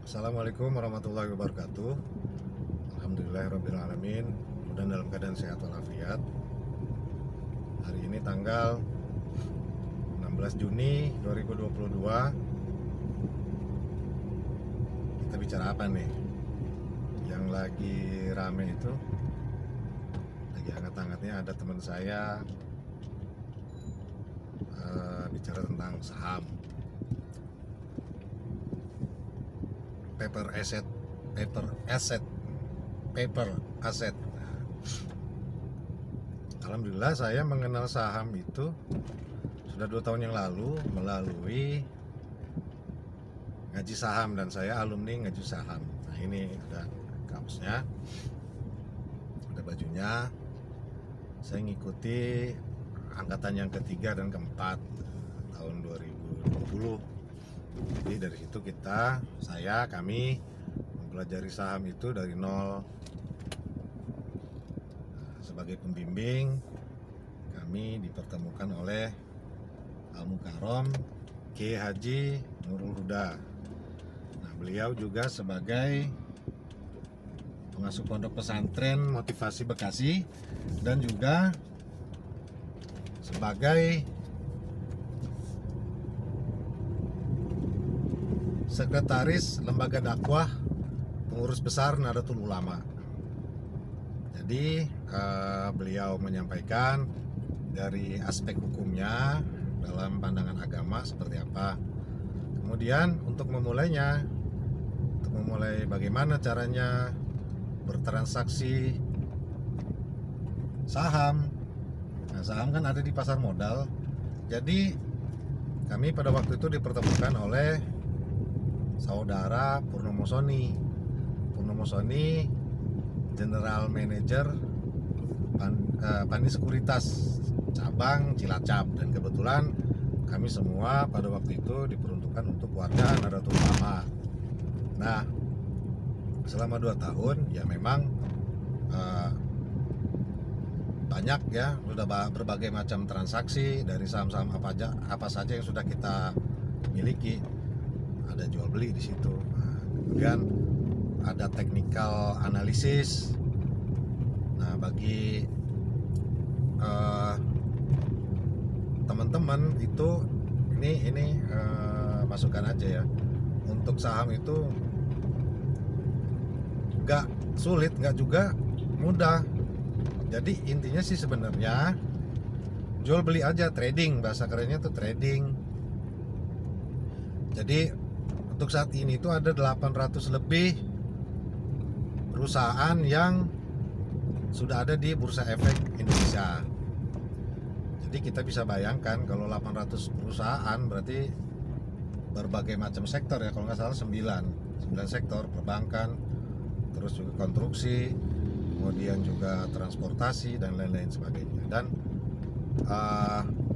Assalamualaikum warahmatullahi wabarakatuh. Alhamdulillahirrabbilalamin. Mudah dalam keadaan sehat walafiat. Hari ini tanggal 16 Juni 2022. Kita bicara apa nih? Yang lagi rame itu, lagi hangat-hangatnya ada teman saya bicara tentang saham, paper asset, paper asset, paper asset. Alhamdulillah saya mengenal saham itu sudah 2 tahun yang lalu melalui ngaji saham, dan saya alumni ngaji saham. Nah, ini ada kaosnya, ada bajunya. Saya ngikuti angkatan yang ketiga dan keempat tahun 2020. Jadi dari situ kami mempelajari saham itu dari nol. Sebagai pembimbing, kami dipertemukan oleh Al Mukarrom Kiai Haji Nurul Huda. Nah, beliau juga sebagai pengasuh pondok pesantren Motivasi Bekasi dan juga sebagai sekretaris lembaga dakwah pengurus besar Nahdlatul Ulama. Jadi beliau menyampaikan dari aspek hukumnya dalam pandangan agama seperti apa. Kemudian untuk memulai bagaimana caranya bertransaksi saham. Nah, saham kan ada di pasar modal. Jadi kami pada waktu itu dipertemukan oleh saudara Purnomo Soni, General Manager Pani Sekuritas cabang Cilacap, dan kebetulan kami semua pada waktu itu diperuntukkan untuk warga Nahdlatul Ulama. Nah, selama 2 tahun ya memang banyak ya, sudah berbagai macam transaksi dari saham-saham apa saja yang sudah kita miliki. Ada jual beli di situ. Nah, kemudian ada technical analisis. Nah, bagi teman-teman itu ini masukan aja ya. Untuk saham itu nggak sulit, nggak juga mudah. Jadi intinya sih sebenarnya jual beli aja, trading, bahasa kerennya tuh trading. Jadi untuk saat ini itu ada 800 lebih perusahaan yang sudah ada di Bursa Efek Indonesia. Jadi kita bisa bayangkan kalau 800 perusahaan berarti berbagai macam sektor ya, kalau nggak salah 9 sektor, perbankan, terus juga konstruksi, kemudian juga transportasi dan lain-lain sebagainya. Dan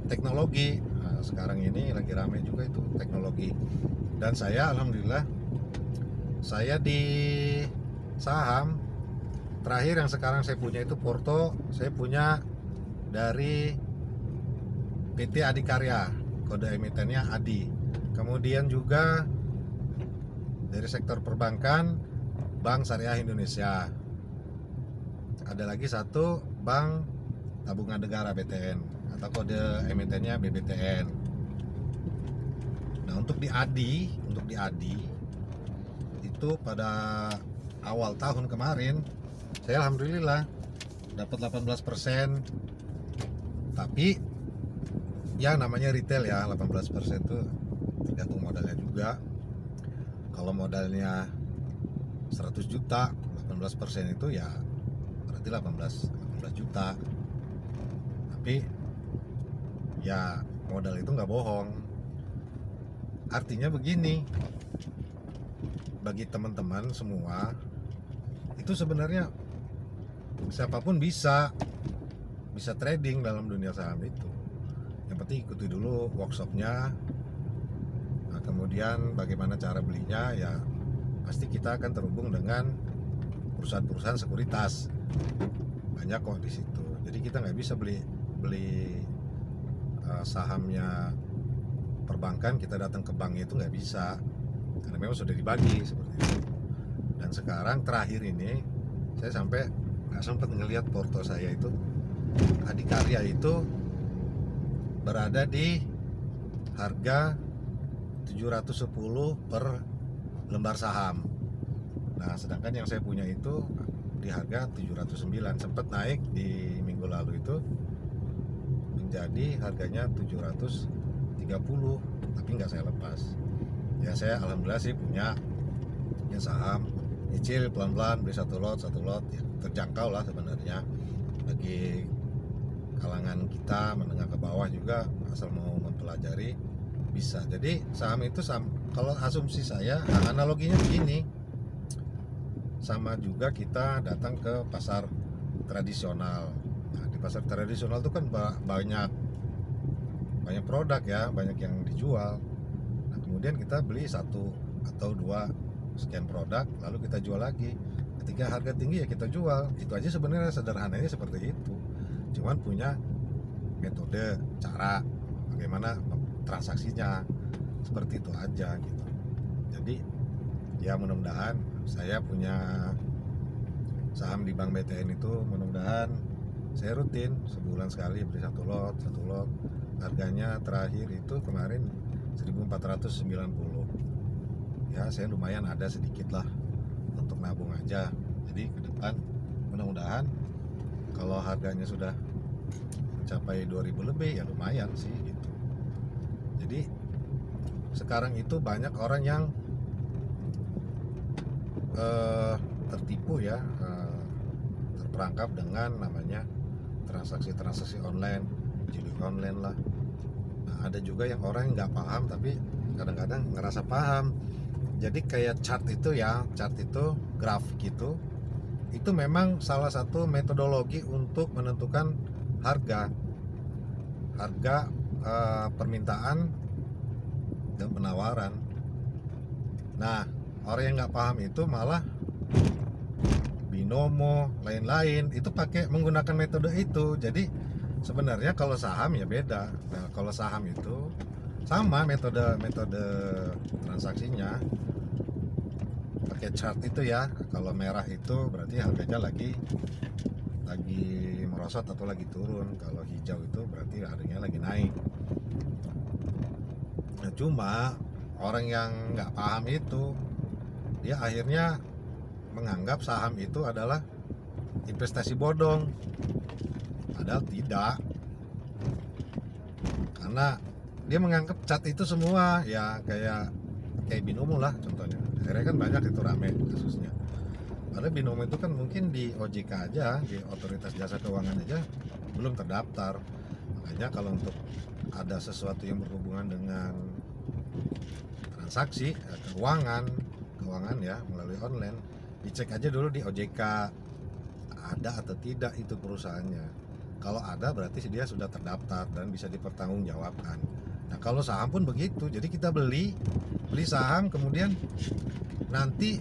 teknologi, nah, sekarang ini lagi ramai juga itu teknologi. Dan saya alhamdulillah, saya di saham terakhir yang sekarang saya punya itu Porto, saya punya dari PT Adikarya, kode emitennya ADI. Kemudian juga dari sektor perbankan Bank Syariah Indonesia. Ada lagi satu Bank Tabungan Negara BTN atau kode emitennya BBTN. Nah, untuk di ADI itu pada awal tahun kemarin saya alhamdulillah dapat 18%. Tapi ya namanya retail ya, 18% itu tergantung modalnya juga. Kalau modalnya 100 juta, 18% itu ya berarti 18 juta. Tapi ya modal itu nggak bohong. Artinya begini, bagi teman-teman semua itu sebenarnya siapapun bisa trading dalam dunia saham itu. Yang penting ikuti dulu workshopnya. Nah, kemudian bagaimana cara belinya, ya pasti kita akan terhubung dengan perusahaan-perusahaan sekuritas. Banyak kok di situ. Jadi kita nggak bisa beli sahamnya perbankan kita datang ke bank itu nggak bisa. karena memang sudah dibagi seperti itu. Dan sekarang terakhir ini saya sampai nggak sempat ngelihat porto saya itu, Adikarya itu berada di harga 710 per lembar saham. Nah, sedangkan yang saya punya itu di harga 709, sempat naik di minggu lalu itu menjadi harganya 730, tapi nggak saya lepas. Ya saya alhamdulillah sih punya saham, nyicil pelan-pelan, beli satu lot ya, terjangkau lah sebenarnya bagi kalangan kita menengah ke bawah juga, asal mau mempelajari bisa. Jadi saham itu kalau asumsi saya, analoginya begini, sama juga kita datang ke pasar tradisional. Nah, di pasar tradisional itu kan banyak produk ya, banyak yang dijual. Nah, kemudian kita beli satu atau dua sekian produk, lalu kita jual lagi. Ketika harga tinggi ya kita jual. Itu aja sebenarnya sederhananya seperti itu. Cuman punya metode, cara bagaimana transaksinya, seperti itu aja gitu. Jadi ya mudah-mudahan saya punya saham di Bank BTN itu, mudah-mudahan saya rutin sebulan sekali beli satu lot. Harganya terakhir itu kemarin 1490. Ya saya lumayan ada sedikit lah untuk nabung aja. Jadi ke depan mudah-mudahan kalau harganya sudah mencapai 2000 lebih ya lumayan sih gitu. Jadi sekarang itu banyak orang yang tertipu ya, terperangkap dengan namanya transaksi online, jual online lah. Nah, ada juga yang orang yang nggak paham tapi kadang-kadang ngerasa paham. Jadi kayak chart itu, grafik itu memang salah satu metodologi untuk menentukan harga permintaan dan penawaran. Nah, orang yang nggak paham itu malah binomo lain-lain itu pakai menggunakan metode itu. Jadi sebenarnya kalau saham ya beda. Nah, kalau saham itu sama metode transaksinya, pakai chart itu ya. Kalau merah itu berarti harganya lagi merosot atau lagi turun. Kalau hijau itu berarti harganya lagi naik. Nah, cuma orang yang nggak paham itu dia akhirnya menganggap saham itu adalah investasi bodong, padahal tidak, karena dia menganggap cat itu semua ya kayak binomo lah contohnya. Akhirnya kan banyak itu rame kasusnya. Padahal binomo itu kan mungkin di OJK aja, di Otoritas Jasa Keuangan aja belum terdaftar. Makanya kalau untuk ada sesuatu yang berhubungan dengan transaksi keuangan ya melalui online, dicek aja dulu di OJK ada atau tidak itu perusahaannya. Kalau ada berarti dia sudah terdaftar dan bisa dipertanggungjawabkan. Nah, kalau saham pun begitu. Jadi kita beli saham, kemudian nanti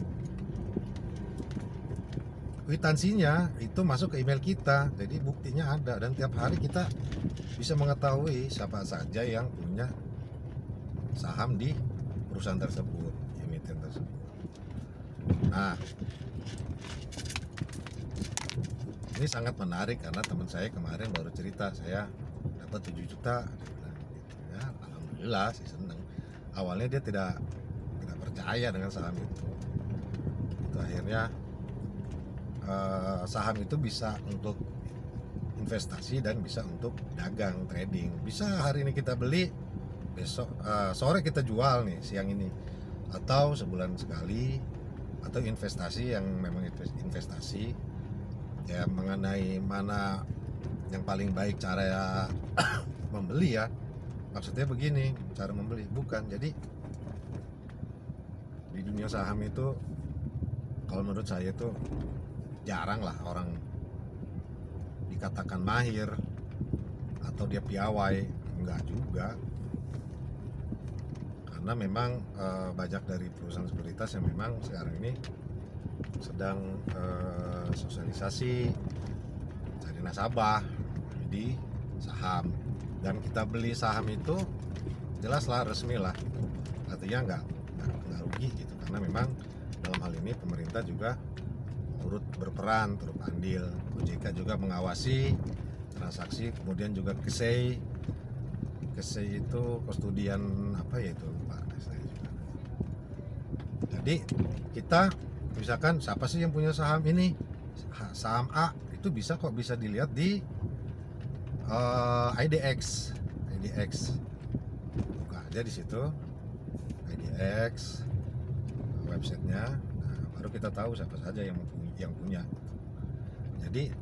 kwitansinya itu masuk ke email kita. Jadi buktinya ada, dan tiap hari kita bisa mengetahui siapa saja yang punya saham di perusahaan tersebut, emiten tersebut. Nah, ini sangat menarik karena teman saya kemarin baru cerita, saya dapat 7 juta. Ya, alhamdulillah sih, seneng. Awalnya dia tidak percaya dengan saham itu. Itu akhirnya saham itu bisa untuk investasi dan bisa untuk dagang, trading. Bisa hari ini kita beli, besok sore kita jual nih, siang ini, atau sebulan sekali, atau investasi yang memang investasi ya. Mengenai mana yang paling baik cara membeli ya, maksudnya begini, cara membeli bukan. Jadi di dunia saham itu kalau menurut saya itu jarang lah orang dikatakan mahir atau dia piawai, enggak juga. Karena memang banyak dari perusahaan sekuritas yang memang sekarang ini sedang sosialisasi cari nasabah di saham, dan kita beli saham itu jelaslah resmi lah, artinya nggak nggak rugi gitu, karena memang dalam hal ini pemerintah juga turut berperan, turut andil. OJK juga mengawasi transaksi, kemudian juga KSEI itu kustodian apa ya itu, lupa saya juga. Jadi kita misalkan siapa sih yang punya saham ini, saham A itu bisa dilihat di IDX. Buka aja di situ IDX websitenya, nah, baru kita tahu siapa saja yang punya. Jadi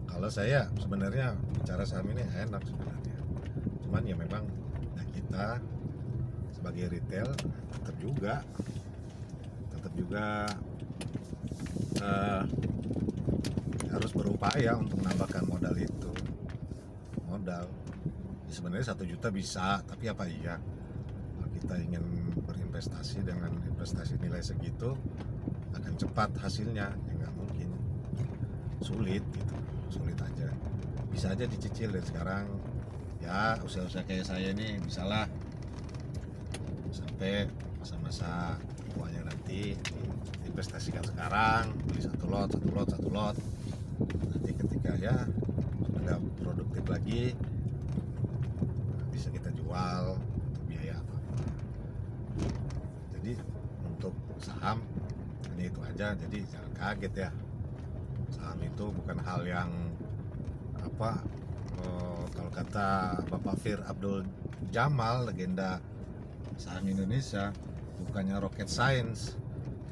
kalau saya sebenarnya bicara saham ini enak sebenarnya, cuman ya memang kita sebagai retail tetap juga harus berupaya untuk menambahkan modal itu. Sebenarnya 1 juta bisa, tapi apa iya kalau kita ingin berinvestasi dengan investasi nilai segitu akan cepat hasilnya? Ya nggak mungkin, sulit aja. Bisa aja dicicil dari sekarang ya, usaha-usaha kayak saya ini bisalah sampai masa-masa tuanya nanti investasikan sekarang, beli satu lot, nanti ketika ya sudah produktif lagi bisa kita jual untuk biaya apa. Jadi untuk saham ini itu aja, jadi jangan kaget ya, saham itu bukan hal yang apa, kalau kata Bapak Fir Abdul Jamal, legenda saham Indonesia, bukannya rocket science,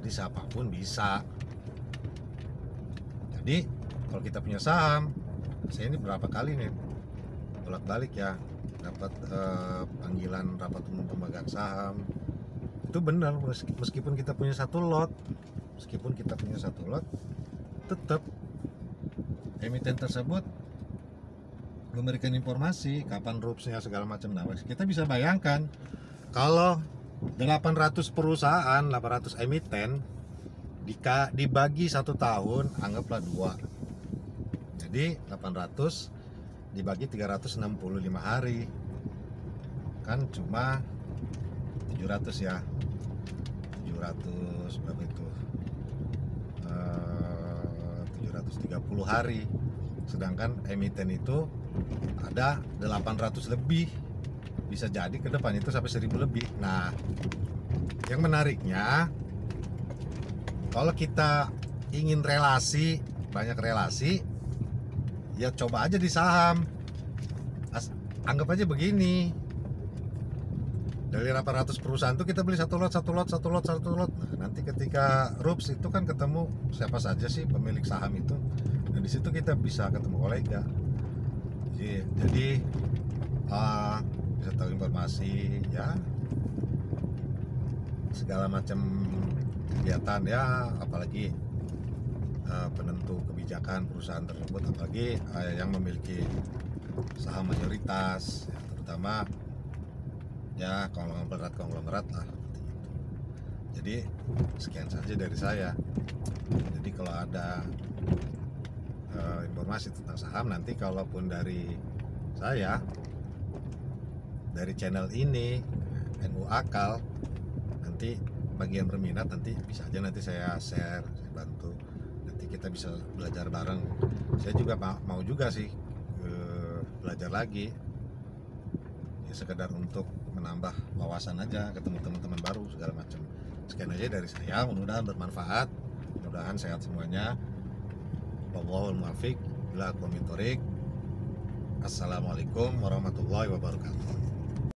jadi siapapun bisa. Jadi kalau kita punya saham, saya ini berapa kali nih bolak-balik ya dapat panggilan rapat umum pemegang saham. Itu benar, meskipun kita punya satu lot, tetap emiten tersebut memberikan informasi kapan rupsnya segala macam. Nah, kita bisa bayangkan kalau 800 perusahaan, 800 emiten dibagi 1 tahun, anggaplah 2, jadi 800 dibagi 365 hari kan cuma 700 ya, 700 berapa itu, 730 hari. Sedangkan emiten itu ada 800 lebih, bisa jadi ke depan itu sampai 1000 lebih. Nah, yang menariknya kalau kita ingin banyak relasi, ya coba aja di saham. Anggap aja begini, dari 800 perusahaan itu kita beli satu lot. Nah, nanti ketika RUPS itu kan ketemu siapa saja sih pemilik saham itu. Nah, di situ kita bisa ketemu kolega. Jadi bisa tahu informasi ya, segala macam kegiatan ya, apalagi penentu kebijakan perusahaan tersebut, apalagi yang memiliki saham mayoritas ya, terutama ya konglomerat lah. Jadi sekian saja dari saya. Jadi kalau ada informasi tentang saham, nanti kalaupun dari saya, dari channel ini NU Akal, nanti bagi yang berminat nanti bisa aja nanti saya share, saya bantu, nanti kita bisa belajar bareng. Saya juga mau juga sih belajar lagi ya, sekedar untuk menambah wawasan aja, ketemu teman-teman baru segala macam. Sekian aja dari saya, mudah-mudahan bermanfaat, mudah-mudahan sehat semuanya. Wallahul muwaffiq ila aqwamit thoriq. Assalamualaikum warahmatullahi wabarakatuh.